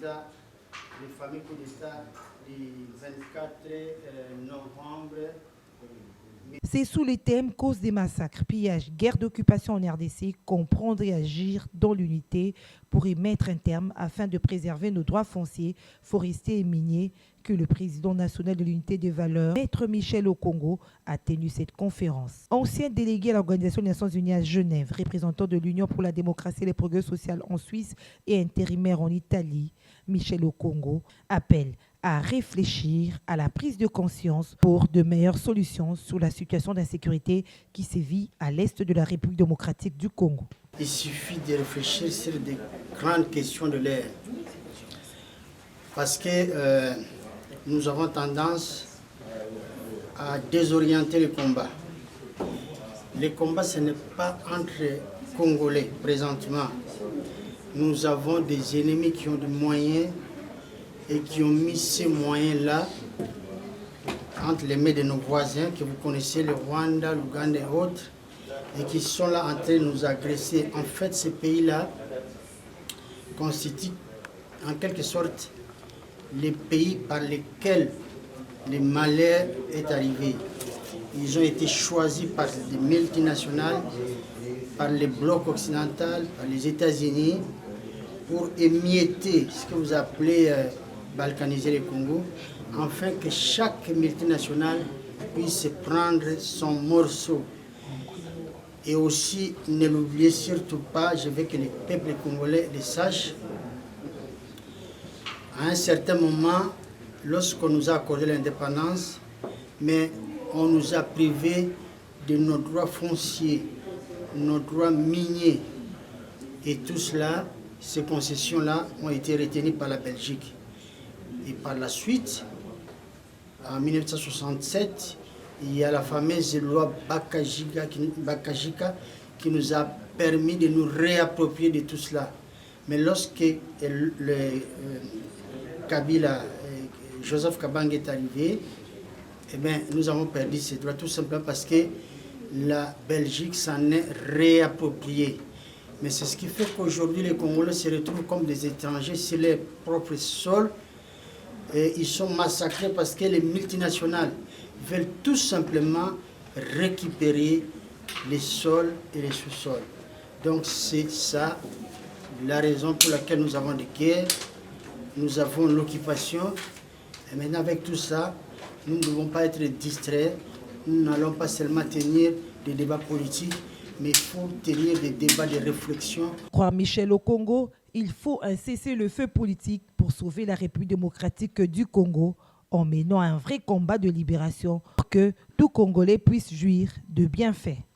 d'État, le fameux coup d'État du 24 novembre. C'est sous le thème cause des massacres, pillages, guerre d'occupation en RDC, comprendre et agir dans l'unité pour y mettre un terme afin de préserver nos droits fonciers, forestiers et miniers que le président national de l'unité des valeurs, Maître Michel Okongo, a tenu cette conférence. Ancien délégué à l'Organisation des Nations Unies à Genève, représentant de l'Union pour la démocratie et le progrès social en Suisse et intérimaire en Italie, Michel Okongo appelle à réfléchir à la prise de conscience pour de meilleures solutions sur la situation d'insécurité qui sévit à l'est de la République démocratique du Congo. Il suffit de réfléchir sur des grandes questions de l'ère. Parce que nous avons tendance à désorienter le combat. Le combat, ce n'est pas entre Congolais présentement. Nous avons des ennemis qui ont des moyens et qui ont mis ces moyens-là entre les mains de nos voisins, que vous connaissez, le Rwanda, l'Ouganda et autres, et qui sont là en train de nous agresser. En fait, ces pays-là constituent en quelque sorte les pays par lesquels le malheur est arrivé. Ils ont été choisis par des multinationales, par les blocs occidentaux, par les États-Unis, pour émietter ce que vous appelez balkaniser le Congo, afin que chaque multinationale puisse prendre son morceau. Et aussi, ne l'oubliez surtout pas, je veux que les peuples congolais le sachent, à un certain moment, lorsqu'on nous a accordé l'indépendance, mais on nous a privés de nos droits fonciers, nos droits miniers. Et tout cela, ces concessions-là ont été retenues par la Belgique. Et par la suite, en 1967, il y a la fameuse loi Bakajika qui nous a permis de nous réapproprier de tout cela. Mais lorsque Kabila, Joseph Kabang est arrivé, eh bien, nous avons perdu ces droits tout simplement parce que la Belgique s'en est réappropriée. Mais c'est ce qui fait qu'aujourd'hui les Congolais se retrouvent comme des étrangers sur leur propre sol. Et ils sont massacrés parce que les multinationales veulent tout simplement récupérer les sols et les sous-sols. Donc c'est ça la raison pour laquelle nous avons des guerres, nous avons l'occupation. Et maintenant avec tout ça, nous ne devons pas être distraits, nous n'allons pas seulement tenir des débats politiques, mais il faut tenir des débats de réflexion. Croire Michel Okongo, il faut un cessez-le-feu politique pour sauver la République démocratique du Congo en menant un vrai combat de libération pour que tout Congolais puisse jouir de bienfaits.